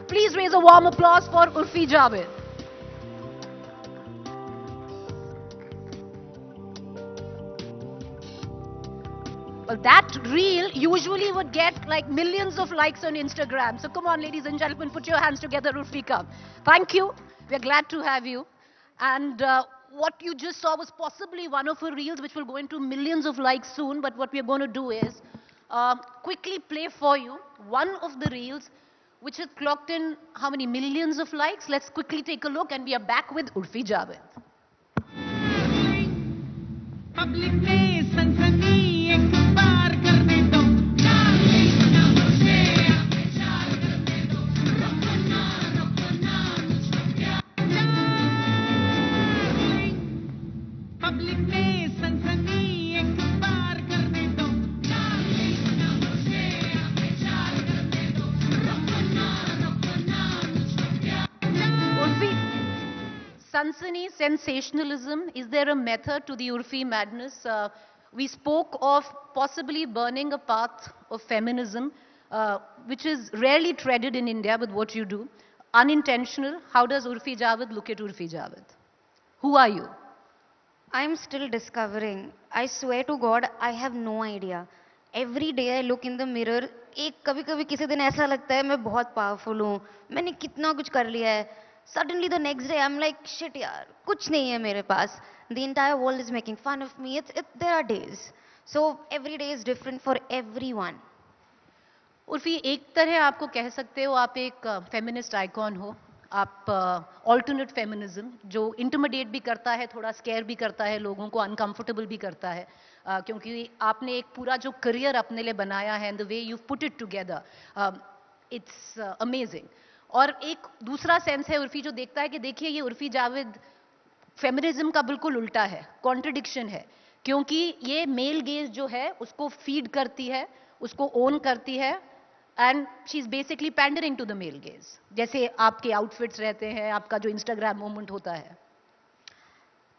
Please raise a warm applause for Urfi Javed. Well, that reel usually would get like millions of likes on Instagram. So come on, ladies and gentlemen, put your hands together, Urfika. Thank you. We're glad to have you. And what you just saw was possibly one of her reels, which will go into millions of likes soon. But what we're going to do is quickly play for you one of the reels, which has clocked in how many millions of likes. Let's quickly take a look, and we are back with Urfi Javed. Public ने सनसनी एक बार करने दो public ने सनसनी एक बार करने दो Urfi, Sansani, sensationalism, is there a method to the Urfi madness? We spoke of possibly burning a path of feminism, which is rarely treaded in India with what you do. Unintentional. How does Urfi Javed look at Urfi Javed? Who are you? I'm still discovering. I swear to God, I have no idea. Every day I look in the mirror. एक कभी कभी किसी दिन ऐसा लगता है मैं बहुत पावरफुल हूँ, मैंने कितना कुछ कर लिया है. Suddenly the next day I'm like shit यार, कुछ नहीं है मेरे पास. The entire world is making fun of me. There are days. So every day is different for everyone. Urfi, एक तरह आपको कह सकते हो आप एक फेमिनिस्ट आइकॉन हो. आप ऑल्टरनेट फेमिनिज्म जो इंटिमिडेट भी करता है, थोड़ा स्केयर भी करता है, लोगों को अनकंफर्टेबल भी करता है, क्योंकि आपने एक पूरा जो करियर अपने लिए बनाया है and the way you put it together, it's amazing. और एक दूसरा सेंस है उर्फी जो देखता है कि देखिए ये उर्फी जावेद फेमिनिज्म का बिल्कुल उल्टा है, कॉन्ट्रडिक्शन है, क्योंकि ये मेल गेज जो है उसको फीड करती है, उसको ओन करती है, and she is basically pandering to the male gaze. जैसे आपके आउटफिट्स रहते हैं, आपका जो इंस्टाग्राम मूवमेंट होता है.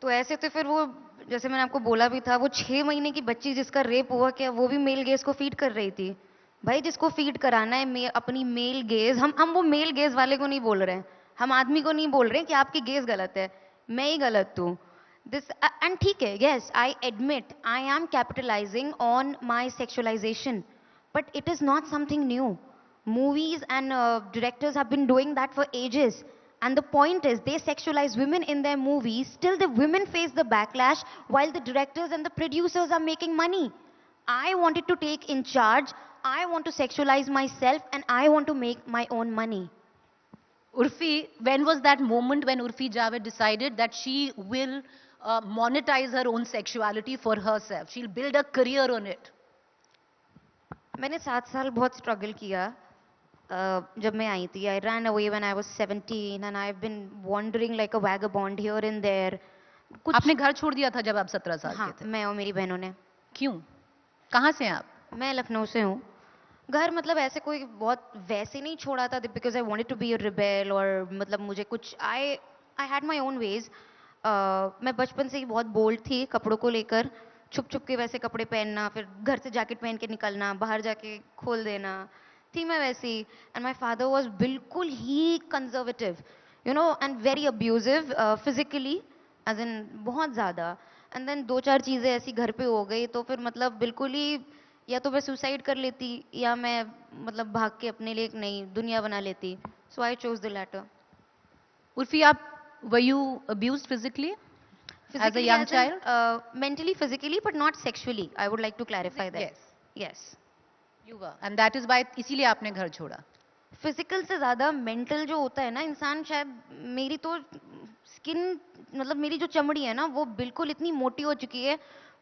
तो ऐसे तो फिर वो, जैसे मैंने आपको बोला भी था, वो 6 महीने की बच्ची जिसका रेप हुआ, क्या वो भी मेल गेज को फीड कर रही थी? भाई जिसको फीड कराना है अपनी मेल गेज, हम वो मेल गेज वाले को नहीं बोल रहे हैं, हम आदमी को नहीं बोल रहे हैं कि आपकी गेज गलत है, मैं ही गलत हूँ. दिस एंड ठीक है, yes I admit I am capitalising on my sexualisation, but it is not something new. Movies and directors have been doing that for ages. And the point is, they sexualize women in their movies. Still, the women face the backlash while the directors and the producers are making money. I wanted to take in charge. I want to sexualize myself and I want to make my own money. Urfi, when was that moment when Urfi Javed decided that she will monetize her own sexuality for herself? She'll build a career on it. मैंने 7 साल बहुत struggle किया. जब मैं आई थी, I ran away when I was 17 and I have been wandering like a vagabond here and there. आपने घर छोड़ दिया था जब आप 17 साल हाँ, के थे? मैं और मेरी बहनों ने. क्यों? कहाँ से हैं आप? मैं लखनऊ से हूँ. घर मतलब ऐसे कोई बहुत वैसे नहीं छोड़ा था because I wanted to be a rebel, और मतलब मुझे कुछ I I had my own ways. मैं बचपन से ही बहुत बोल्ड थी कपड़ों को लेकर. छुप छुप के वैसे कपड़े पहनना, फिर घर से जैकेट पहन के निकलना, बाहर जाके खोल देना, थी मैं वैसी. एंड माय फादर वाज बिल्कुल ही conservative, you know, and very abusive physically, as in बहुत ज़्यादा. एंड देन 2-4 चीज़ें ऐसी घर पे हो गई तो फिर मतलब बिल्कुल ही, या तो मैं सुसाइड कर लेती या मैं मतलब भाग के अपने लिए एक नई दुनिया बना लेती. So I chose the latter. Urfi, were you abused physically as a young child? Mentally, physically, but not sexually. I would like to clarify that. Yes, Yes. you were, and that is why इसीलिए आपने घर छोड़ा. Physical से ज़्यादा mental जो होता है ना इंसान, शायद मेरी तो स्किन, मतलब मेरी जो चमड़ी है ना वो बिल्कुल इतनी मोटी हो चुकी है,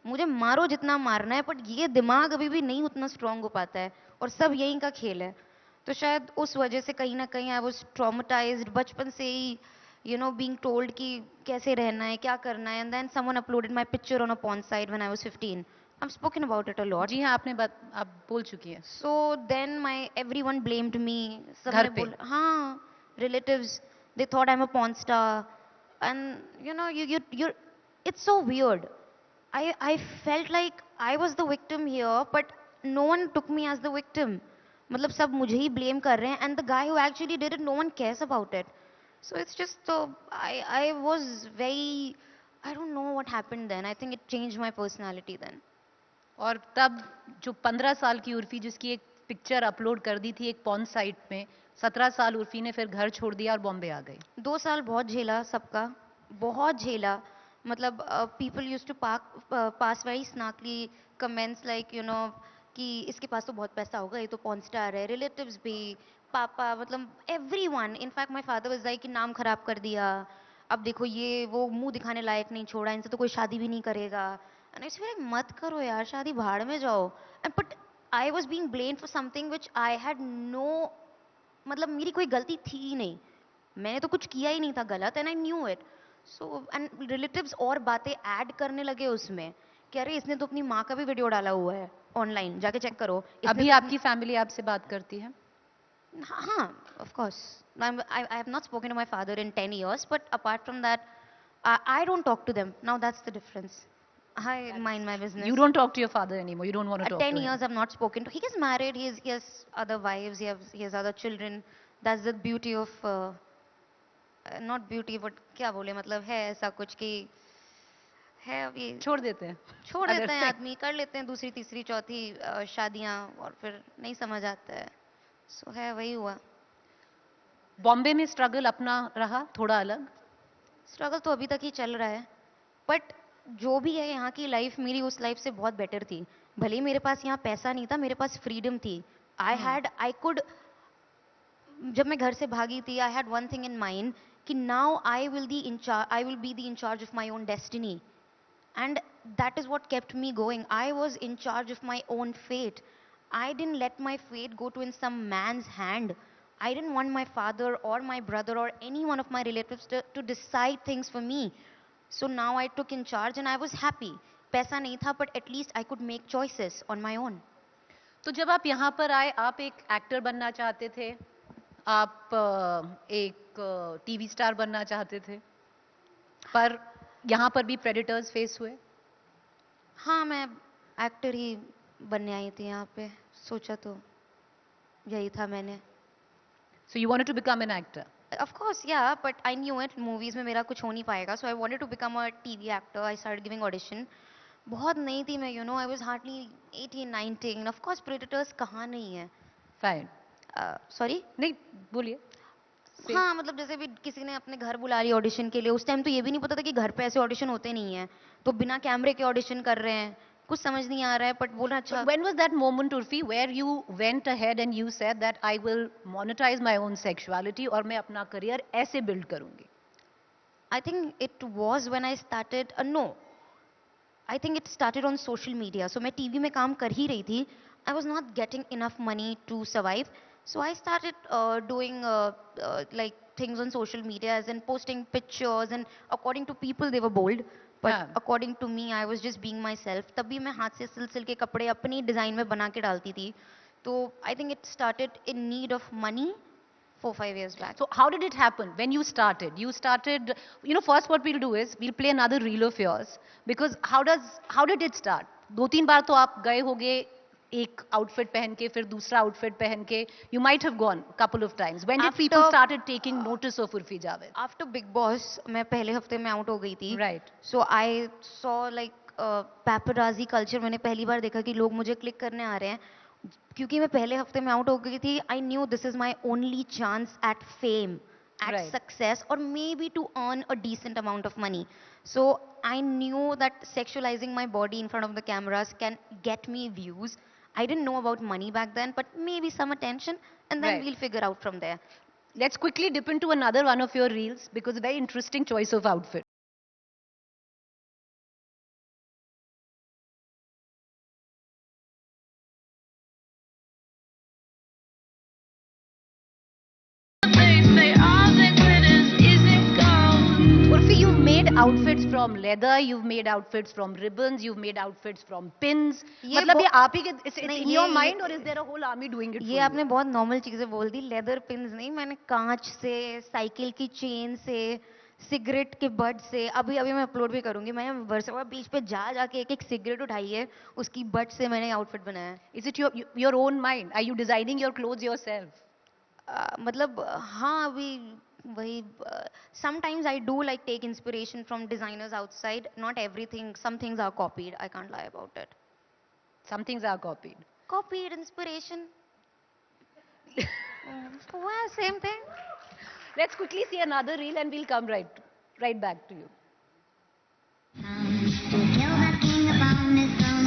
मुझे मारो जितना मारना है, बट ये दिमाग अभी भी नहीं उतना स्ट्रांग हो पाता है, और सब यहीं का खेल है. तो शायद उस वजह से कहीं ना कहीं आई वाज ट्रॉमेटाइज्ड बचपन से ही, यू नो, बीइंग टोल्ड कि कैसे रहना है, क्या करना है. And then someone uploaded my picture on a porn site when I was 15. I've spoken about it a lot. जी हाँ, आप बोल चुकी हैं. So then everyone blamed me. घर सबने पे? बोला, हाँ, relatives, they thought I'm a porn star. And you know, it's so weird. I felt like I was the victim here, but no one took me as the victim. मतलब सब मुझे ही blame कर रहे हैं, and the guy who actually did it, no one cares about it. So it's just I was very, I don't know what happened then. I think it changed my personality then. और तब जो 15 साल की उर्फी जिसकी एक picture upload कर दी थी एक पॉर्न साइट में, 17 साल उर्फी ने फिर घर छोड़ दिया और बॉम्बे आ गई. 2 साल बहुत झेला सबका, बहुत झेला. मतलब people use to pass very snarkily comments like कि इसके पास तो बहुत पैसा होगा, ये तो पॉर्न स्टार है. रिलेटिव्स भी, पापा, मतलब everyone. In fact my father was like कि नाम खराब कर दिया, अब देखो ये वो मुंह दिखाने लायक नहीं छोड़ा, इनसे तो कोई शादी भी नहीं करेगा. एंड इट्स लाइक मत करो यार, शादी भाड़ में जाओ. And but I was being blamed for something which I had no, मतलब मेरी कोई गलती थी ही नहीं, मैंने तो कुछ किया ही नहीं था गलत, and I knew it. So and relatives और बातें ऐड करने लगे उसमें कि अरे इसने तो अपनी माँ का भी वीडियो डाला हुआ है ऑनलाइन, जाके चेक करो. अभी आपकी फैमिली आपसे बात करती है? हाँ, of course. I have not spoken to my father in 10 years, but apart from that, I don't talk to them. Now that's the difference. I mind my business. You don't talk to your father anymore. You don't want to talk 10 to years him. I've not spoken to. He is married. He has other wives. He has other children. That's the beauty of not beauty, but क्या बोले, मतलब है ऐसा कुछ कि है अभी छोड़ देते हैं. छोड़ अगर देते हैं से- आदमी, कर लेते हैं दूसरी तीसरी चौथी शादियां, और फिर नहीं समझ आता है. सो है वही हुआ. बॉम्बे में स्ट्रगल अपना रहा थोड़ा अलग. स्ट्रगल तो अभी तक ही चल रहा है, बट जो भी है यहाँ की लाइफ मेरी उस लाइफ से बहुत बेटर थी. भले ही मेरे पास यहाँ पैसा नहीं था, मेरे पास फ्रीडम थी. आई कुड, जब मैं घर से भागी थी, I had one thing in mind कि now I will be the in charge of my own destiny, and that is what kept me going. I was in charge of my own fate. I didn't let my fate go to in some man's hand. I didn't want my father or my brother or any one of my relatives to decide things for me. So now I took in charge and I was happy. पैसा नहीं था, but at least I could make choices on my own. तो जब आप यहाँ पर आए, आप एक एक्टर बनना चाहते थे, आप एक टीवी स्टार बनना चाहते थे, पर यहाँ पर भी प्रेडेटर्स फेस हुए. हाँ, मैं एक्टर ही बनने आई थी यहाँ पे, सोचा तो यही था मैंने. So you wanted to become an actor. Of course, yeah, but I knew it. Movies में मेरा कुछ हो नहीं पाएगा, so I wanted to become a TV actor. I started giving audition. बहुत नई थी मैं, I was hardly 18, 19. Of course, Predators कहाँ नहीं है. Fine. Sorry? नहीं, बोलिए. Say. हाँ, मतलब जैसे भी किसी ने अपने घर बुला लिया ऑडिशन के लिए, उस टाइम तो ये भी नहीं पता था कि घर पे ऐसे ऑडिशन होते नहीं है, तो बिना कैमरे के ऑडिशन कर रहे हैं, कुछ समझ नहीं आ रहा है, बट बोलना अच्छा. But when was that moment, Urfi, where you went ahead and you said that I will monetize my own sexuality और मैं अपना करियर ऐसे build करूंगी? I think it was when I started, no, I think it started on social media. So मैं TV में काम कर ही रही थी. I was not getting enough money to survive. So I started doing like things on social media, as in posting pictures, and according to people they were bold. But हाँ. according to me, I was just being myself. तभी मैं हाथ से सिल के कपड़े अपनी design में बना के डालती थी. तो I think it started in need of money 4-5 years back. So how did it happen when you started? You started, first what we'll do is we'll play another reel of yours, because how did it start? 2-3 बार तो आप गए होगे एक outfit पहन के, फिर दूसरा outfit पहन के. You might have gone couple of times. When did people started taking notice of Urfi Javed? After Big Boss, मैं पहले हफ्ते में आउट हो गई थी. Right. So I saw like paparazzi culture. मैंने पहली बार देखा कि लोग मुझे क्लिक करने आ रहे हैं, क्योंकि मैं पहले हफ्ते में आउट हो गई थी. I knew this is my only chance at fame, at Right. success, or maybe to earn a decent amount of money. So I knew that sexualizing my body in front of the cameras can get me views. I didn't know about money back then, but maybe some attention, and then Right. we'll figure out from there. Let's quickly dip into another one of your reels, because a very interesting choice of outfit. They say all that glitters isn't gold. Urfi, you've made outfits from leather, you've made outfits from ribbons, you've made outfits from pins. ये मतलब ये बो- आप ही के, it's नहीं, in your ये- mind, or is there a whole army doing it ये for आपने बहुत नॉर्मल चीजें बोल दी. लेदर पिन्स नहीं, मैंने कांच से, साइकिल की चेन से, सिगरेट के बट से, अभी अभी मैं अपलोड भी करूंगी, मैंने वर्सोवा बीच पे जा जाके एक एक सिगरेट उठाई है, उसकी बट से मैंने आउटफिट बनाया है। Is it your own mind? Are you designing your clothes yourself? मतलब हाँ, अभी वही, sometimes I do like take inspiration from designers outside, not everything, some things are copied, I can't lie about it. Some things are copied. Copied inspiration, same thing. Let's quickly see another reel and we'll come right back to you.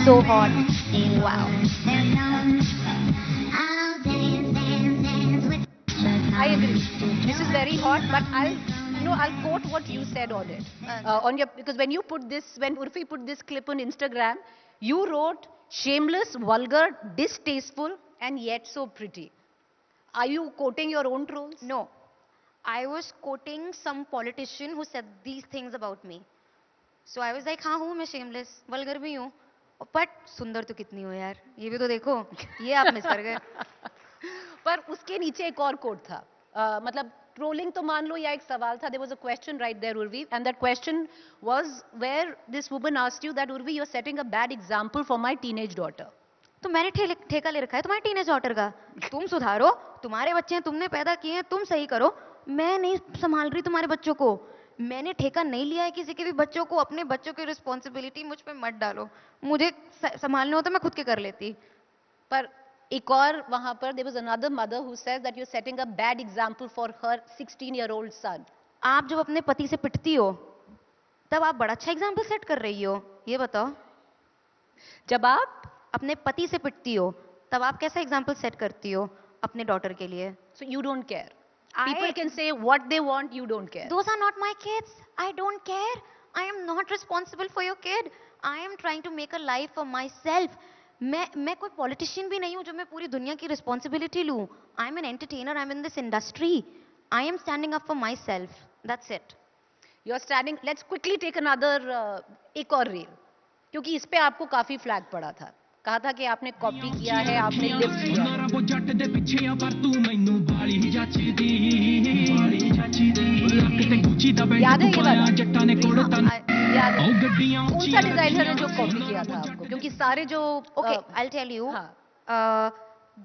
So hot. Wow. I agree. This is very hot, but I'll quote what you said on it. Because when Urfi put this clip on Instagram, you wrote shameless, vulgar, distasteful, and yet so pretty. Are you quoting your own trolls? No, I was quoting some politician who said these things about me. So I was like, हाँ हूँ मैं shameless, vulgar भी हूँ, but सुंदर तो कितनी हो यार, ये भी तो देखो, ये आप मिस कर गए। पर उसके नीचे एक और कोट था, मतलब ट्रोलिंग तो मान लो या एक सवाल था. There was a question right there, Urvi, and that question was where this woman asked you that Urvi, you're setting a bad example for my teenage daughter. तो मैंने ठेका ले रखा है तुम्हारे टीनेज डॉटर का, तुम सुधारो, तुम्हारे बच्चे हैं, तुमने पैदा किए हैं, तुम सही करो, मैं नहीं संभाल रही तुम्हारे बच्चों को। मैंने ठेका नहीं लिया है किसी के भी बच्चों को, अपने बच्चों की रिस्पॉन्सिबिलिटी मुझ पे मत डालो, मुझे संभालने हो तो मैं खुद के कर लेती। पर एक और वहां पर there was another mother who says that you're setting a bad example for her 16-year-old son. आप जब अपने पति से पिटती हो तब आप बड़ा अच्छा एग्जाम्पल सेट कर रही हो, ये बताओ। जब आप अपने पति से पिटती हो तब आप कैसा एग्जाम्पल सेट करती हो अपने डॉटर के लिए? So you don't care. People can say what they want, you don't care. Those are not my kids. I don't care. I am not responsible for your kid. I am trying to make a life for myself. मैं कोई politician भी नहीं हूँ जो मैं पूरी दुनिया की रिस्पॉन्सिबिलिटी लूँ. I am an entertainer, I am in this industry. I am standing up for myself, that's it. You are standing. Let's quickly take another, एक और रील, क्योंकि इस पे आपको काफी फ्लैग पड़ा था. कहा था कि आपने कॉपी किया है, आपने लिफ्ट किया है. वो जट दे पिछे आ पर तू मैनू बाली जचदी, बाली जचदी. लक ते गुची दा बैंड याद है ये वाला? जट्टा ने कोड़ तन याद है? ओ गड्डियां कौन सा डिजाइनर है जो कॉपी किया था आपको? क्योंकि सारे जो Okay, I'll tell you.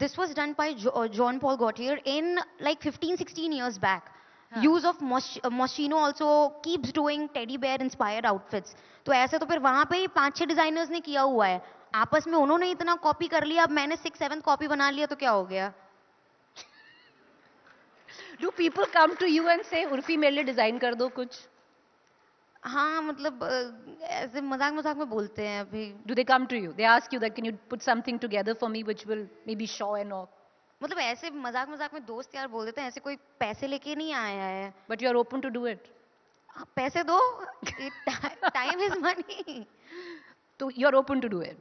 This was done by John Paul Gaultier in like 15-16 years back. Use of Moschino also keeps doing teddy bear inspired outfits. तो ऐसे तो फिर वहां पे ही 5-6 डिजाइनर्स ने किया हुआ है. आपस में उन्होंने इतना कॉपी कर लिया, अब मैंने 6-7 कॉपी बना लिया तो क्या हो गया? Do people come to you and say Urfi मेरे लिए डिजाइन कर दो कुछ? हाँ मतलब ऐसे मजाक मजाक में बोलते हैं अभी. Do they come to you? They ask you that can you put something together for me which will maybe show and all. मतलब ऐसे मजाक मजाक में दोस्त यार बोल देते हैं, ऐसे कोई पैसे लेके नहीं आया है. But you are open to do it. पैसे दो, टाइम इज मनी. तो you are open to do it.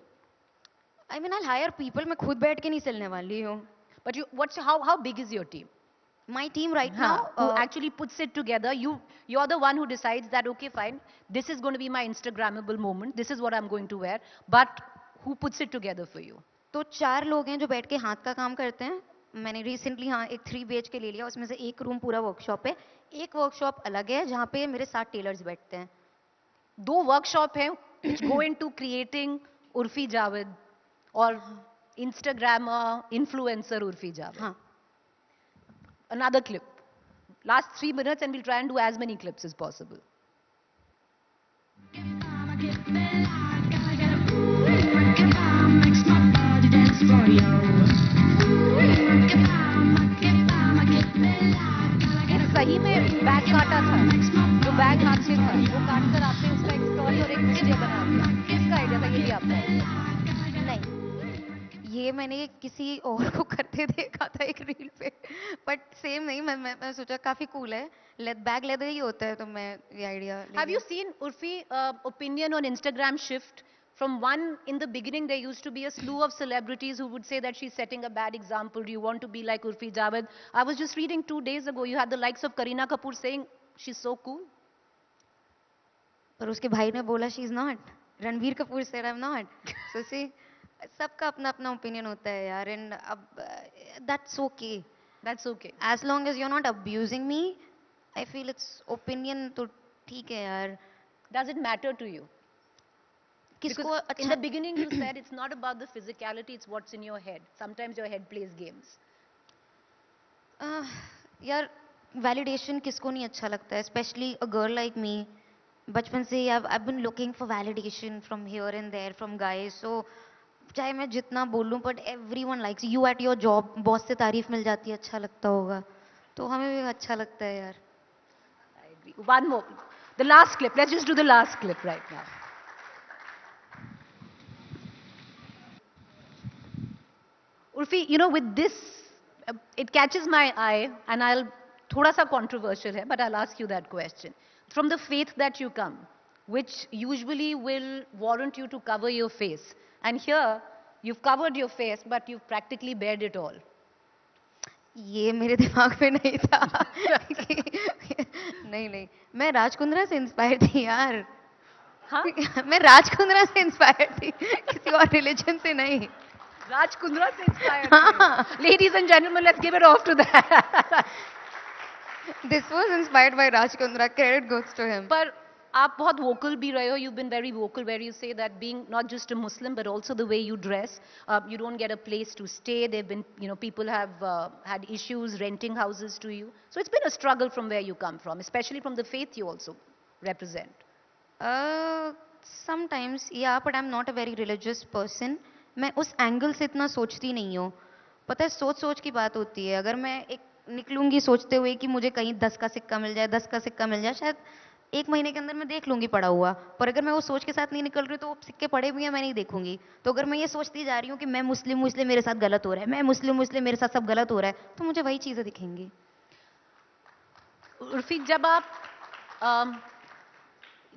I mean, I'll hire people. मैं खुद बैठ के नहीं सिलने वाली हूँ. But how big is your team? My team right हाँ, now. who actually puts it together. You're the one who decides that okay fine, this is going to be my Instagrammable moment. This is what I'm going to wear. But who puts it together for you? तो 4 लोग हैं जो बैठ के हाथ का काम करते हैं. मैंने रिसेंटली हाँ एक 3 BHK ले लिया, उसमें से एक रूम पूरा वर्कशॉप है, एक वर्कशॉप अलग है जहाँ पे मेरे 7 टेलर्स बैठते हैं. 2 वर्कशॉप हैं which go into creating Urfi Javed or Instagrammer, influencer Urfi Javed. हाँ. Another clip. Last 3 minutes and we'll try and do as many clips as possible. सही में बैग काटा था, जो बैग हाथ में था वो काट कर आपने उसका एक स्टोरी और एक वीडियो बना दिया. किसका आइडिया था? ये भी आपका आइडिया? नहीं, ये मैंने किसी और को करते देखा था एक रील पे, बट सेम नहीं. मैं सोचा काफी कूल है, बैग लेदर ही होता है, तो मैं ये idea. Have you seen Urfi opinion on Instagram shift? From one, in the beginning there used to be a slew of celebrities who would say that she's setting a bad example. Do you want to be like Urfi Javed? I was just reading 2 days ago, you had the likes of Kareena Kapoor saying she's so cool. पर उसके भाई ने बोला she is not. Ranbir Kapoor said I'm not. So see, सबका अपना अपना opinion होता है यार. एंड अब that's okay. That's okay. As long as you're not abusing me, I feel it's opinion तो ठीक है यार. Does it matter to you? किसको Because in अच्छा the beginning you said it's not about the physicality, it's what's in your head. Sometimes your head plays games. यार validation किसको नहीं अच्छा लगता है, specially a girl like me. बचपन से ही I been looking for validation from here and there from guys. So चाहे मैं जितना बोलूं but everyone likes you at your job. Boss से तारीफ मिल जाती है, अच्छा लगता होगा. तो हमें भी अच्छा लगता है यार. I agree. One more. The last clip. Let's just do the last clip right now. Urfi, you know, with this, it catches my eye, and I'll, thoda sa controversial hai, but I'll ask you that question. From the faith that you come, which usually will warrant you to cover your face, and here, you've covered your face, but you've practically bared it all. ये मेरे दिमाग में नहीं था. नहीं नहीं, मैं राज कुंद्रा से इंस्पायर थी यार. Huh? मैं राज कुंद्रा से इंस्पायर थी, किसी और रिलीजन से नहीं. Raj Kundra se inspired. हाँ. Ladies and gentlemen, let's give it off to that. This was inspired by Raj Kundra. Credit goes to him. पर आप बहुत vocal भी रहे हो. You've been very vocal where you say that being not just a Muslim but also the way you dress, you don't get a place to stay. There've been, you know, people have had issues renting houses to you. So it's been a struggle from where you come from, especially from the faith you also represent. Sometimes, yeah, but I'm not a very religious person. मैं उस angle से इतना सोचती नहीं हूँ. पता है, सोच सोच की बात होती है. अगर मैं एक निकलूंगी सोचते हुए कि मुझे कहीं 10 का सिक्का मिल जाए, 10 का सिक्का मिल जाए, शायद एक महीने के अंदर मैं देख लूंगी पड़ा हुआ. पर अगर मैं वो सोच के साथ नहीं निकल रही तो वो सिक्के पड़े भी हैं, मैं नहीं देखूंगी. तो अगर मैं ये सोचती जा रही हूँ कि मैं मुस्लिम मुस्लिम मेरे साथ गलत हो रहा है, मैं मुस्लिम मुस्लिम मेरे साथ सब गलत हो रहा है, तो मुझे वही चीजें दिखेंगी. उर्फी,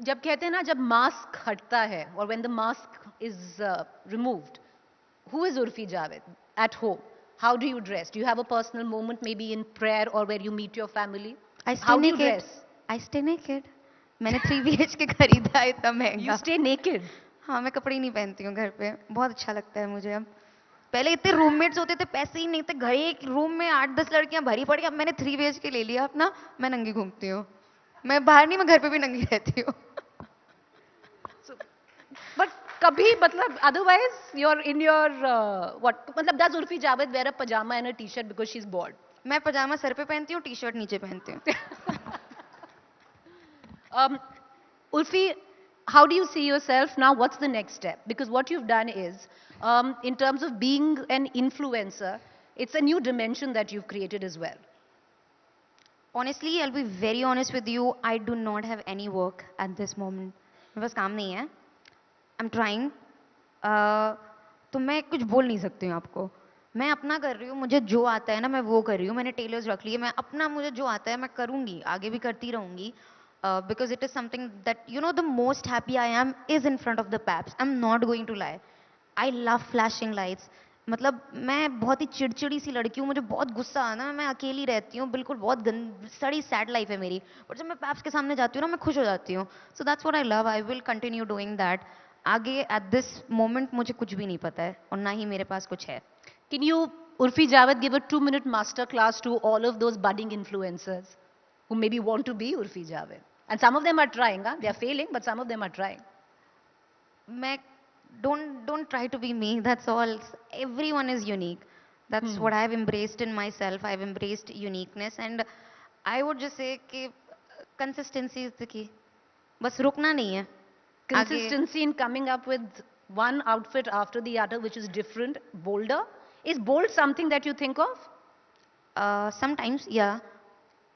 जब कहते हैं ना, जब मास्क हटता है, और when the mask is removed, who is Urfi Javed at home? How do you dress? Do you have a personal moment, maybe in prayer or where you meet your family? I How stay do you naked. dress? I stay naked. मैंने 3 BHK खरीदा है, इतना महंगा. You stay naked. हाँ, मैं कपड़े ही नहीं पहनती हूँ घर पे. बहुत अच्छा लगता है मुझे. अब पहले इतने रूममेट्स होते थे, पैसे ही नहीं थे, घर एक रूम में 8-10 लड़कियां भरी पड़ी. अब मैंने 3 BHK ले लिया अपना. मैं नंगी घूमती हूँ. मैं बाहर नहीं, मैं घर पे भी नंगी रहती हूँ. So, but kabhi, matlab, otherwise you're in your what? Matlab, does Urfi Javed wear a pajama and a t-shirt because she's bored? मैं पजामा सर पे पहनती हूँ, टी-शर्ट नीचे पहनती हूँ. Urfi, how do you see yourself now? What's the next step? Because what you've done is, in terms of being an influencer, it's a new dimension that you've created as well. Honestly, I'll be very honest with you. I do not have any work at this moment. मेरे पास काम नहीं है. I'm trying. तो मैं कुछ बोल नहीं सकती हूँ आपको. मैं अपना कर रही हूँ, मुझे जो आता है ना मैं वो कर रही हूँ. मैंने टेलर्स रख लिए. मैं अपना, मुझे जो आता है मैं करूँगी, आगे भी करती रहूँगी. Because it is something that, you know, the most happy I am is in front of the paps. I'm not going to lie. I love flashing lights. मतलब मैं बहुत ही चिड़चिड़ी सी लड़की हूँ. मुझे बहुत गुस्सा आता है. मैं अकेली रहती हूँ, बिल्कुल बहुत सड़ी सैड लाइफ है मेरी. पर जब मैं पैप्स के सामने जाती हूँ ना, मैं खुश हो जाती हूँ. So that's what I love. I will continue doing that. आगे एट दिस मोमेंट मुझे कुछ भी नहीं पता है और ना ही मेरे पास कुछ है. Can you, Urfi Javed, give a 2-minute master class to all of those budding influencers who maybe want to be Urfi Javed? And some of them are trying, huh? They are failing, but some of them are trying. मैं don't try to be me. That's all. Everyone is unique. That's what I've embraced in myself. I've embraced uniqueness, and I would just say कि consistency is the key. बस रुकना नहीं है. Consistency in coming up with one outfit after the other, which is different, bolder. Is bold something that you think of? Sometimes, yeah.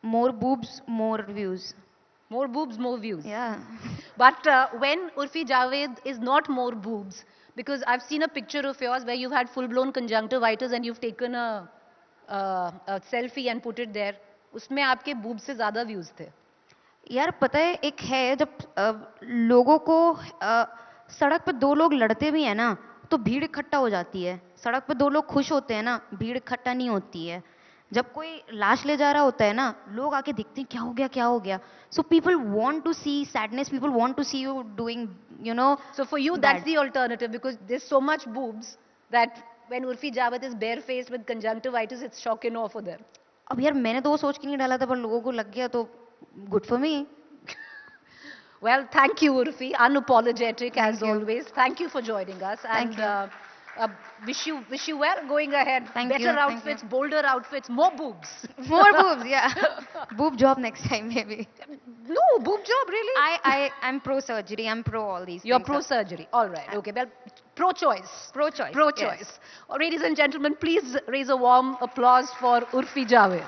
More boobs, more views. More boobs, more views. Yeah. But when Urfi Javed is not more boobs, because I've seen a picture of yours where you've had full-blown conjunctivitis and you've taken a selfie and put it there. उसमें आपके boobs से ज़्यादा views थे. यार पता है, एक है जब लोगों को सड़क पे 2 लोग लड़ते भी हैं ना, तो भीड़ इकट्ठा हो जाती है. सड़क पे 2 लोग खुश होते हैं ना, भीड़ इकट्ठा नहीं होती है. जब कोई लाश ले जा रहा होता है ना, लोग आके देखते हैं क्या हो गया, क्या हो गया. So people want to see sadness. People want to see you doing, you know. So for you, that's the alternative, because there's so much boobs that when Urfi Javed is barefaced with conjunctivitis, it's shock and awe for them. अब यार मैंने तो वो सोच के नहीं डाला था, पर लोगों को लग गया तो Good for me. Well, thank you, Urfi. Unapologetic as you. always. Thank you for joining us. Thank and you. wish you well going ahead. Thank Better you, thank outfits, you. bolder outfits, more boobs. More boobs, yeah. Boob job next time, maybe. No, boob job, really? I'm pro surgery. I'm pro all these You're things. pro surgery. All right. Okay. Well, pro choice. Pro choice. Pro yes. choice. Ladies and gentlemen, please raise a warm applause for Urfi Javed.